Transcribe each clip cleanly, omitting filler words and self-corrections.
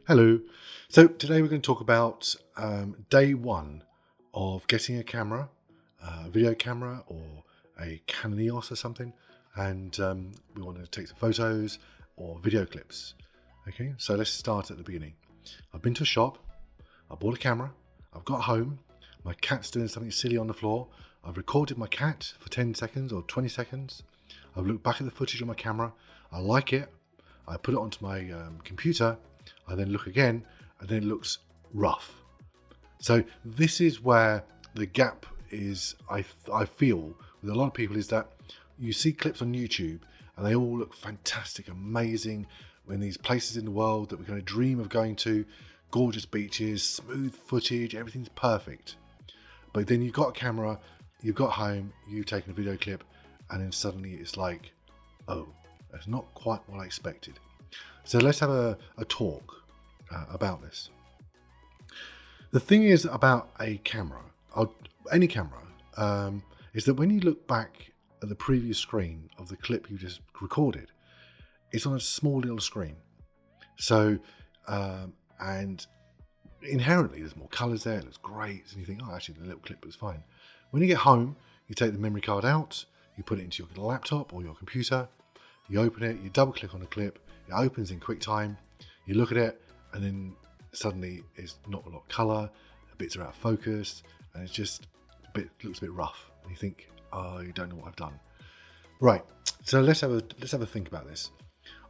Hello. So today we're going to talk about day one of getting a camera, a video camera or a Canon EOS or something, and we want to take some photos or video clips. Okay, so let's start at the beginning. I've been to a shop, I bought a camera, I've got home, my cat's doing something silly on the floor, I've recorded my cat for 10 seconds or 20 seconds, I've looked back at the footage on my camera, I like it, I put it onto my computer, I then look again, and then it looks rough. So this is where the gap is, I feel, with a lot of people, is that you see clips on YouTube and they all look fantastic, amazing, in these places in the world that we're going to dream of going to, gorgeous beaches, smooth footage, everything's perfect. But then you've got a camera, you've got home, you've taken a video clip, and then suddenly it's like, oh, that's not quite what I expected. So let's have a talk about this. The thing is about a camera, or any camera, is that when you look back at the previous screen of the clip you just recorded, it's on a small little screen. So, and inherently there's more colours there, it looks great, and you think, oh, actually the little clip was fine. When you get home, you take the memory card out, you put it into your laptop or your computer, you open it, you double click on the clip, it opens in QuickTime, you look at it, and then suddenly it's not a lot of colour, the bits are out of focus, and it's just looks a bit rough. And you think, oh, you don't know what I've done. Right, so let's have a think about this.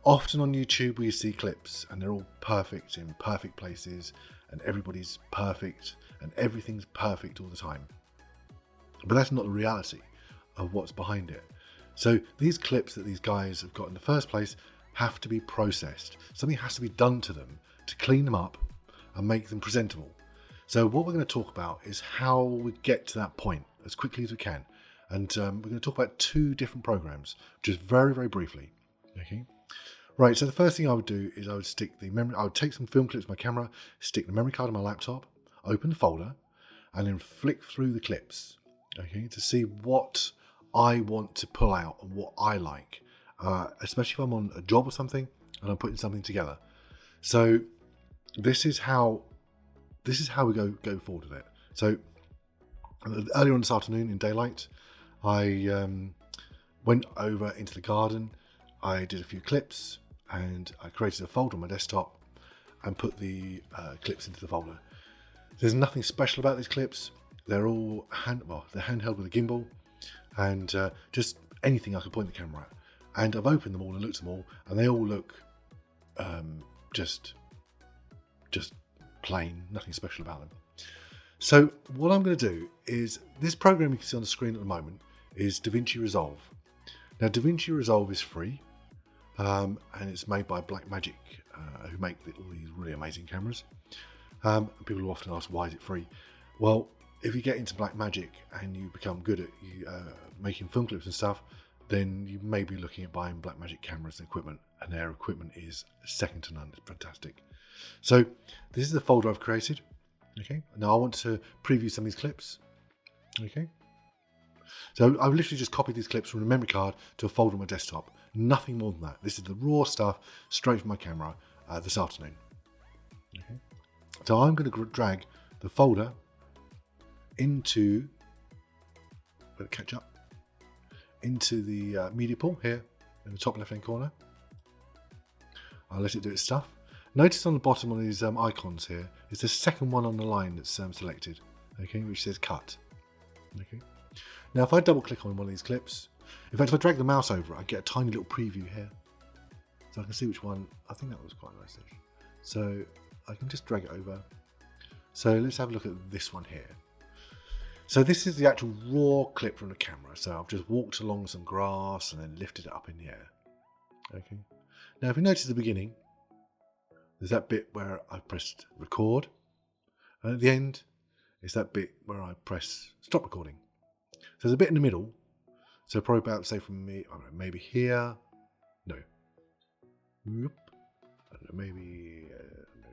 Often on YouTube we see clips and they're all perfect in perfect places, and everybody's perfect and everything's perfect all the time. But that's not the reality of what's behind it. So these clips that these guys have got in the first place have to be processed. Something has to be done to them to clean them up and make them presentable. So what we're going to talk about is how we get to that point as quickly as we can. And we're going to talk about two different programs, just very, very briefly. Okay. Right, so the first thing I would do is I would take some film clips with my camera, stick the memory card on my laptop, open the folder, and then flick through the clips, okay, to see what I want to pull out and what I like. Especially if I'm on a job or something and I'm putting something together. So this is how we go forward with it. So earlier on this afternoon in daylight, I went over into the garden. I did a few clips and I created a folder on my desktop and put the clips into the folder. There's nothing special about these clips. They're all they're handheld with a gimbal, and just anything I could point the camera at. And I've opened them all and looked at them all, and they all look just plain, nothing special about them. So what I'm going to do is, this program you can see on the screen at the moment is Davinci Resolve. Now Davinci Resolve is free, and it's made by Blackmagic, who make all these really amazing cameras. People will often ask, why is it free? Well, if you get into Blackmagic and you become good at making film clips and stuff, then you may be looking at buying Blackmagic cameras and equipment, and their equipment is second to none. It's fantastic. So this is the folder I've created. Okay, now I want to preview some of these clips. Okay, so I've literally just copied these clips from the memory card to a folder on my desktop. Nothing more than that. This is the raw stuff straight from my camera this afternoon. Okay, so I'm going to drag the folder into, let it catch up, into the media pool here in the top left hand corner. I'll let it do its stuff. Notice on the bottom of these icons here is the second one on the line that's selected, okay, which says cut. Okay. Now if I double click on one of these clips, in fact if I drag the mouse over it, I get a tiny little preview here, so I can see which one. I think that was quite nice. So I can just drag it over. So let's have a look at this one here. So this is the actual raw clip from the camera. So I've just walked along some grass and then lifted it up in the air. Okay. Now if you notice at the beginning, there's that bit where I pressed record. And at the end is that bit where I press stop recording. So there's a bit in the middle. So probably about, say from me, I don't know, maybe here. No. I don't know, maybe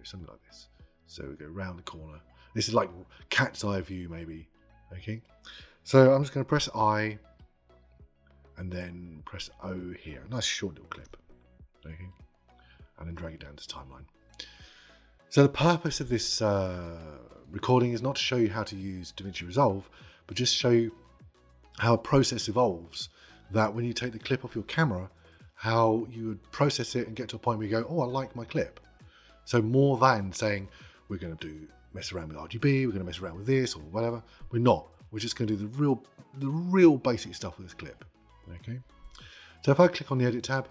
something like this. So we go round the corner. This is like cat's eye view maybe. Okay, so I'm just going to press I and then press O here. A nice short little clip. Okay, and then drag it down to timeline. So the purpose of this recording is not to show you how to use Davinci Resolve, but just show you how a process evolves, that when you take the clip off your camera, how you would process it and get to a point where you go, oh, I like my clip. So more than saying, we're going to mess around with RGB, we're going to mess around with this or whatever. We're not. We're just going to do the real basic stuff with this clip. Okay. So if I click on the edit tab,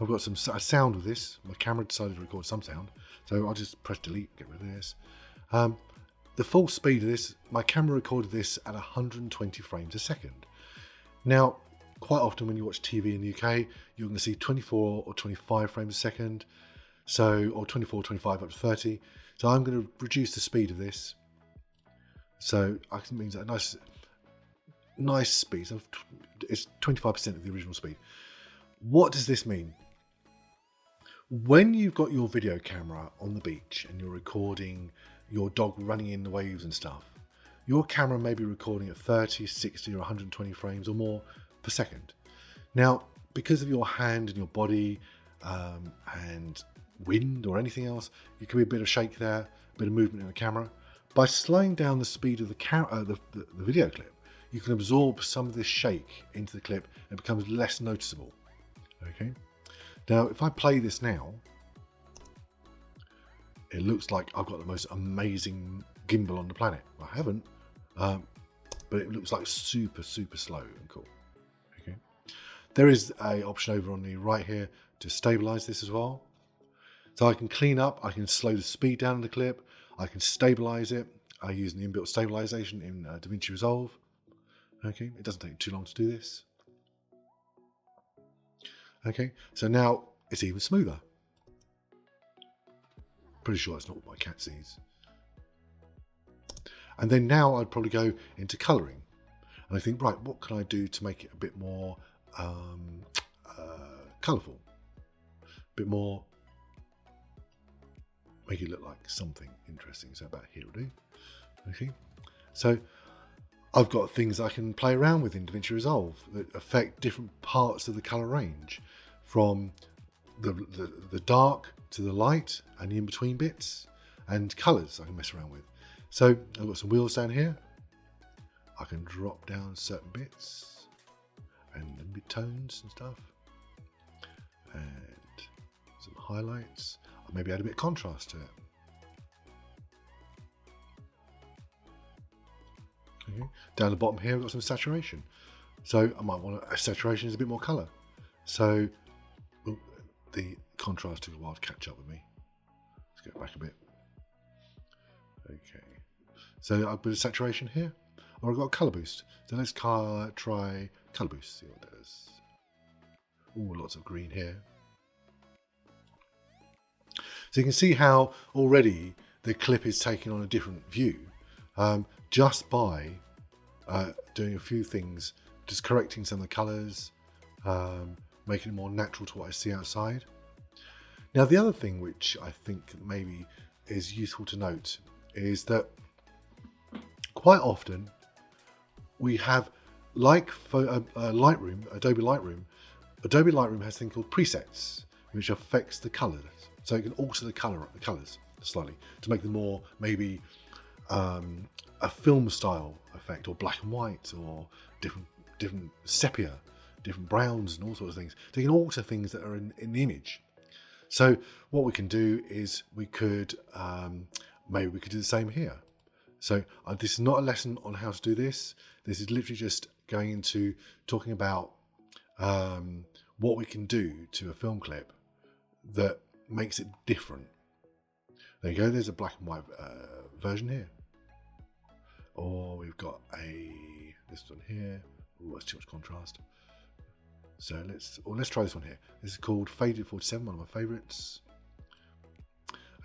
I've got a sound with this. My camera decided to record some sound. So I'll just press delete, get rid of this. The full speed of this, my camera recorded this at 120 frames a second. Now, quite often when you watch TV in the UK, you're going to see 24 or 25 frames a second. So, or 24, 25 up to 30. So I'm going to reduce the speed of this. So I can mean a nice speed. So it's 25% of the original speed. What does this mean? When you've got your video camera on the beach and you're recording your dog running in the waves and stuff, your camera may be recording at 30, 60 or 120 frames or more per second. Now, because of your hand and your body and wind or anything else, it can be a bit of shake there, a bit of movement in the camera. By slowing down the speed of the video clip, you can absorb some of this shake into the clip and it becomes less noticeable. Okay. Now, if I play this now, it looks like I've got the most amazing gimbal on the planet. I haven't, but it looks like super slow and cool. Okay. There is an option over on the right here to stabilize this as well. So I can clean up, I can slow the speed down in the clip, I can stabilize it using the inbuilt stabilization in Davinci Resolve. Okay, it doesn't take too long to do this. Okay, so now it's even smoother. Pretty sure that's not what my cat sees. And then now I'd probably go into colouring. And I think, right, what can I do to make it a bit more colourful? A bit more, make it look like something interesting. So about here will do. Okay, so I've got things I can play around with in Davinci Resolve that affect different parts of the colour range, from the dark to the light and the in-between bits, and colours I can mess around with. So I've got some wheels down here. I can drop down certain bits and mid-tones and stuff, and some highlights. I'll maybe add a bit of contrast to it. Okay. Down the bottom here, I've got some saturation. So I might want a saturation is a bit more colour. So the contrast took a while to catch up with me. Let's go back a bit. Okay. So I've got a saturation here, or I've got a colour boost. So let's try colour boost, see what it does. Oh, lots of green here. So you can see how already the clip is taking on a different view. Just by doing a few things, just correcting some of the colours, making it more natural to what I see outside. Now, the other thing which I think maybe is useful to note is that quite often we have, like Lightroom, Adobe Lightroom has a thing called presets, which affects the colours. So it can alter the colours slightly to make them more maybe a film style effect, or black and white, or different sepia, different browns and all sorts of things. They can alter things that are in the image. So what we can do is we could maybe we could do the same here. So this is not a lesson on how to do this. This is literally just going into talking about what we can do to a film clip that makes it different. There you go. There's a black and white version here. Or we've got this one here. Oh, that's too much contrast. So let's try this one here. This is called Faded 47, one of my favourites.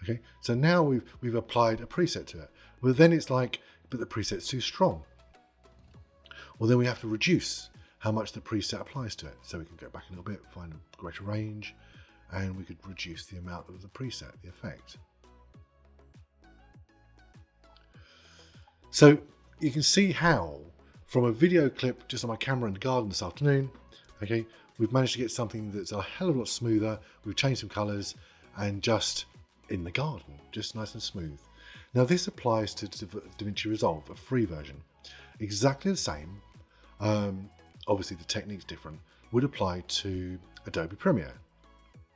Okay, so now we've applied a preset to it. Well, then it's like, but the preset's too strong. Well, then we have to reduce how much the preset applies to it. So we can go back a little bit, find a greater range, and we could reduce the amount of the preset, the effect. So you can see how, from a video clip just on my camera in the garden this afternoon, okay, we've managed to get something that's a hell of a lot smoother. We've changed some colours and just in the garden, just nice and smooth. Now this applies to Davinci Resolve, a free version. Exactly the same, obviously the technique's different, would apply to Adobe Premiere.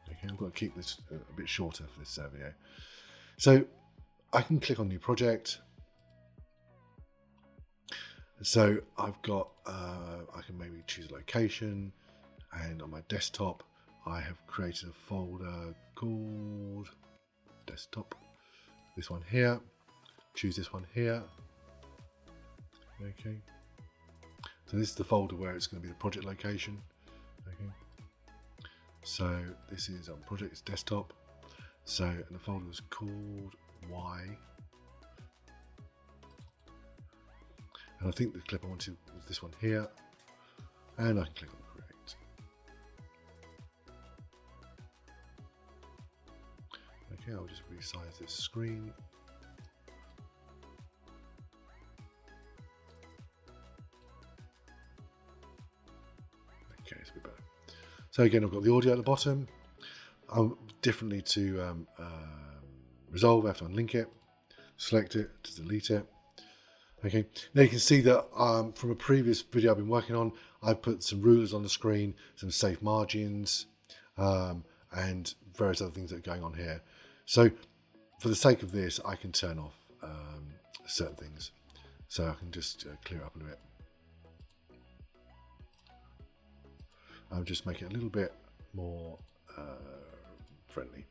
Okay, I'm going to keep this a bit shorter for this video. So I can click on New Project. So I've got, I can maybe choose a location, and on my desktop I have created a folder called Desktop. This one here, choose this one here. Okay, so this is the folder where it's going to be the project location. Okay, so this is on project's desktop. So, and the folder is called Y. And I think the clip I wanted was this one here. And I can click on Create. Okay, I'll just resize this screen. Okay, it's a bit better. So again, I've got the audio at the bottom. Differently to Resolve, I have to unlink it, select it to delete it. Okay, now you can see that from a previous video I've been working on, I've put some rulers on the screen, some safe margins, and various other things that are going on here. So for the sake of this, I can turn off certain things. So I can just clear it up a bit. I'll just make it a little bit more friendly.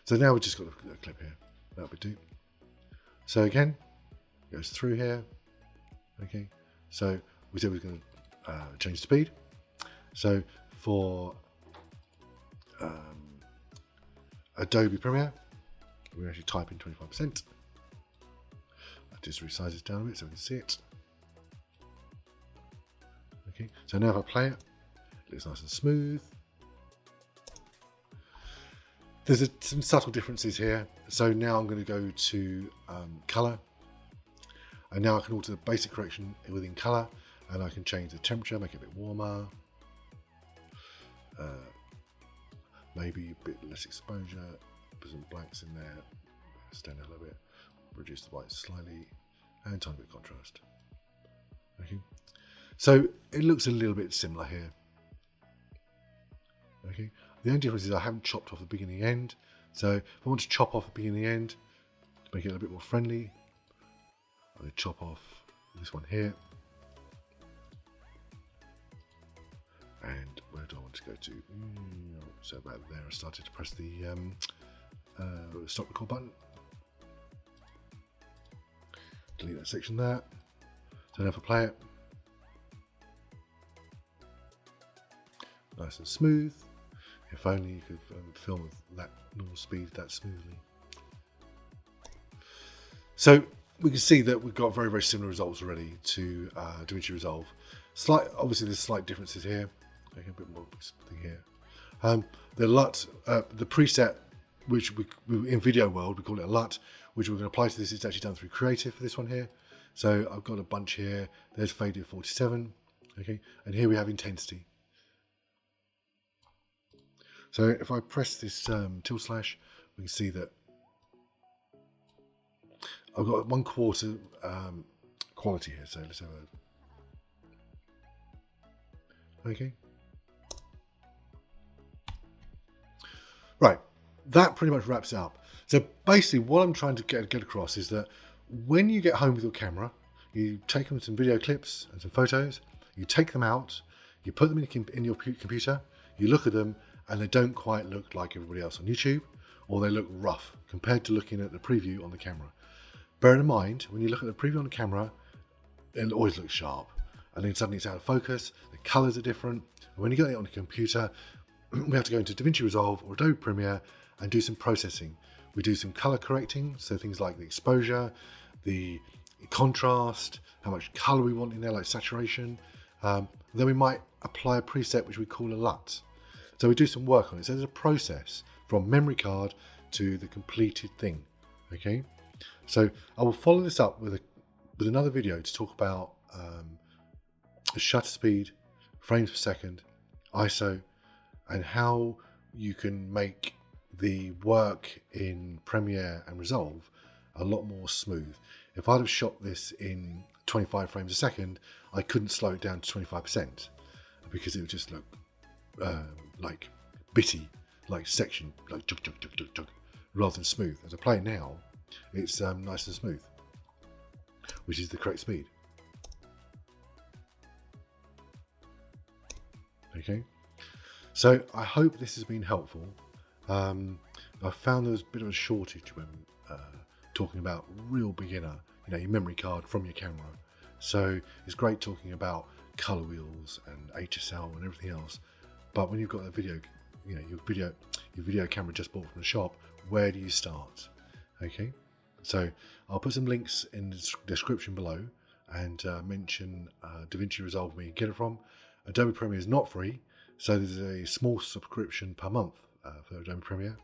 So now we've just got a clip here. That would do. So again, goes through here. Okay. So we said we're going to change the speed. So for Adobe Premiere, we actually type in 25%. I just resize it down a bit so we can see it. Okay. So now if I play it, it looks nice and smooth. There's some subtle differences here. So now I'm going to go to color, and now I can alter the basic correction within color, and I can change the temperature, make it a bit warmer, maybe a bit less exposure, put some blanks in there, stand out a little bit, reduce the white slightly, and tiny bit of contrast. Okay, so it looks a little bit similar here. Okay. The only difference is I haven't chopped off the beginning end. So if I want to chop off the beginning end to make it a little bit more friendly, I'm going to chop off this one here. And where do I want to go to? So about there, I started to press the stop record button. Delete that section there. So now if I play it, nice and smooth. If only you could film with that normal speed that smoothly. So we can see that we've got very, very similar results already to Davinci Resolve. Obviously there's slight differences here. Okay, a bit more thing here. The LUT, the preset, which we in video world we call it a LUT, which we're going to apply to this. It's actually done through Creative for this one here. So I've got a bunch here. There's fader 47. Okay, and here we have intensity. So if I press this tilt slash, we can see that I've got 1/4 quality here. So let's have a... Okay. Right, that pretty much wraps it up. So basically what I'm trying to get across is that when you get home with your camera, you take them some video clips and some photos, you take them out, you put them in your computer, you look at them, and they don't quite look like everybody else on YouTube, or they look rough compared to looking at the preview on the camera. Bear in mind, when you look at the preview on the camera, it always looks sharp, and then suddenly it's out of focus, the colors are different, and when you get it on the computer, we have to go into Davinci Resolve or Adobe Premiere and do some processing. We do some color correcting, so things like the exposure, the contrast, how much color we want in there, like saturation. Then we might apply a preset which we call a LUT. So we do some work on it. So there's a process from memory card to the completed thing. Okay, so I will follow this up with another video to talk about shutter speed, frames per second, ISO, and how you can make the work in Premiere and Resolve a lot more smooth. If I'd have shot this in 25 frames a second, I couldn't slow it down to 25% because it would just look like bitty, like section, like jug, jug, jug, jug, jug, rather than smooth. As I play it now, it's nice and smooth, which is the correct speed. Okay, so I hope this has been helpful. I found there was a bit of a shortage when talking about real beginner, your memory card from your camera. So it's great talking about color wheels and HSL and everything else. But when you've got a video, your video camera just bought from the shop, where do you start? Okay, so I'll put some links in the description below and mention Davinci Resolve where you can get it from. Adobe Premiere is not free, so there's a small subscription per month for Adobe Premiere.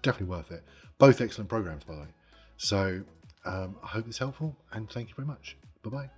Definitely worth it. Both excellent programs, by the way. So I hope it's helpful, and thank you very much. Bye-bye.